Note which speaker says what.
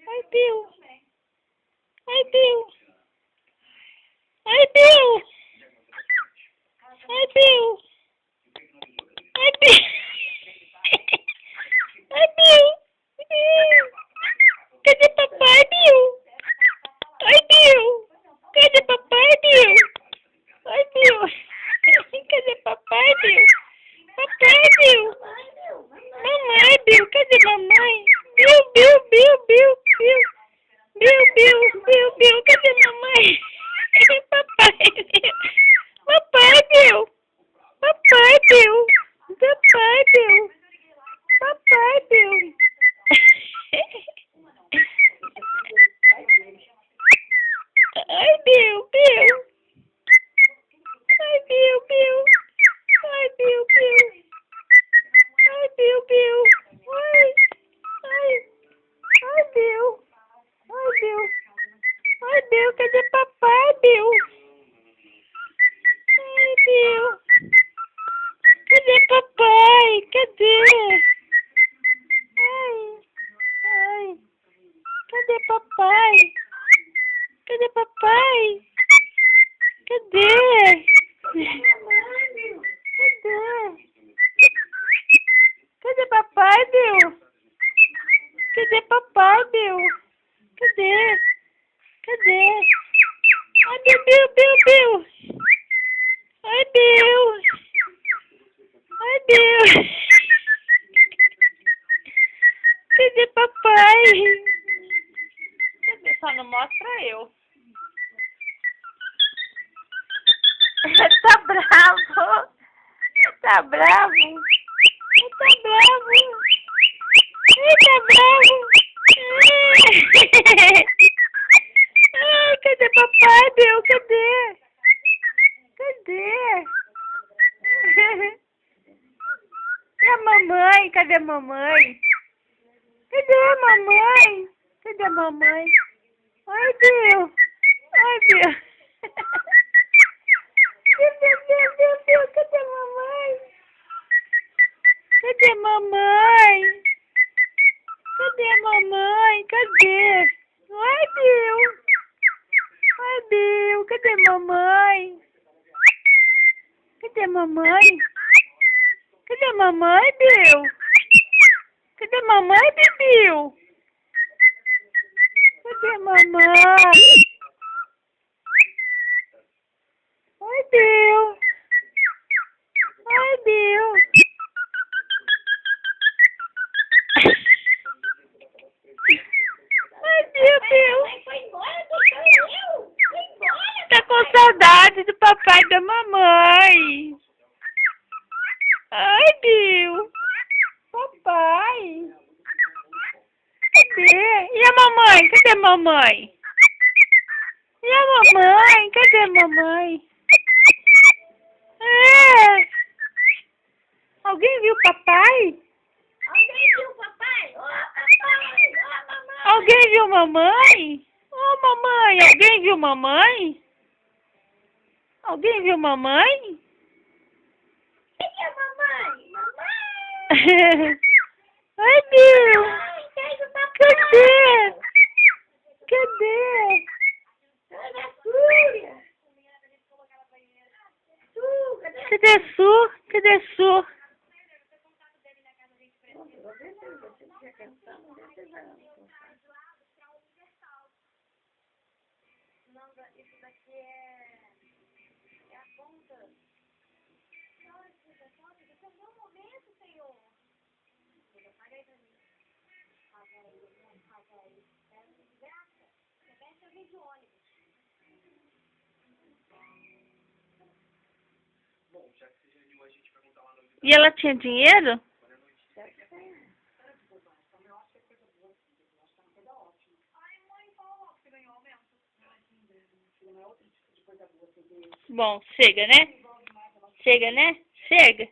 Speaker 1: Ai, Bill. Ai, Bill. Ai, Bill. Ai, Bill. Ai, Bill. Ai, Bill. Cadê papai, Bill? Ai, Bill. Cadê papai, Bill? Ai, Bill. Cadê papai, Bill? Papai, Bill. Mamãe, Bill. Cadê mamãe? Bill, Bill, Bill, Bill, Bill. Bill, Bill, Bill, Bill. Cadê mamãe? Papai, Bill. Papai, Bill. Papai, Bill. Papai, Bill. Papai, Bill. Ai, Bill, Bill. Ai, Bill, Bill. Ai, Bill, Bill. Ai, Bill, Bill. Ai, ai. Ai, Bill. Ai, Bill. Ai, Bill, cadê papai, Bill? Ai, Bill. Cadê papai? Cadê? Ai, ai. Cadê papai? Cadê papai? Cadê? Cadê? Cadê papai, Bill? Cadê papai, Bill? Cadê? Cadê? Ai, Bill, Bill, Bill, Bill. Ai, Bill. Ai, Bill. Cadê papai? Cadê? Só não mostra eu. Tá bravo. Tá bravo. Tá bravo. Tá bravo. Ai, cadê papai, Bill? Cadê? Cadê? E a mamãe? Cadê a mamãe? Cadê a mamãe? Cadê a mamãe? Ai, Bill. Ai, Bill. Bill, cadê a mamãe? Cadê a mamãe? Cadê a mamãe? Cadê? Ai, Bill. Ai, Bill, cadê a mamãe? Cadê a mamãe? Cadê a mamãe, Bill? Cadê a mamãe, Bill? Cadê a mamãe? Ai, Bill. Ai, Bill. Ai, Bill, Bill. Tá com saudade do papai e da mamãe. Ai, Bill. Papai. Cadê? E a mamãe? Cadê a mamãe? E a mamãe? Cadê a mamãe? É. Alguém viu papai?
Speaker 2: Alguém viu o papai? Ô, papai! Ô, mamãe!
Speaker 1: Alguém viu mamãe? Ô, mamãe, alguém viu mamãe? Alguém viu mamãe?
Speaker 2: Cadê a mamãe? Mamãe!
Speaker 1: Ai, Bill.
Speaker 2: Ai, cadê o papai?
Speaker 1: Cadê? Cadê?
Speaker 2: Ana Súria! Su, cadê?
Speaker 1: Cadê a Su? Cadê a Su?
Speaker 2: Isso daqui é a conta. Isso é o meu momento, Senhor. Paga aí pra mim. Paga aí. É de graça. Você fecha o vídeo ônibus.
Speaker 3: Bom, já que você já animou a gente pra contar lá no...
Speaker 1: E ela tinha dinheiro?
Speaker 2: Ai, mãe, fala que você ganhou aumento.
Speaker 1: Bom, chega, né? Chega, né? Chega.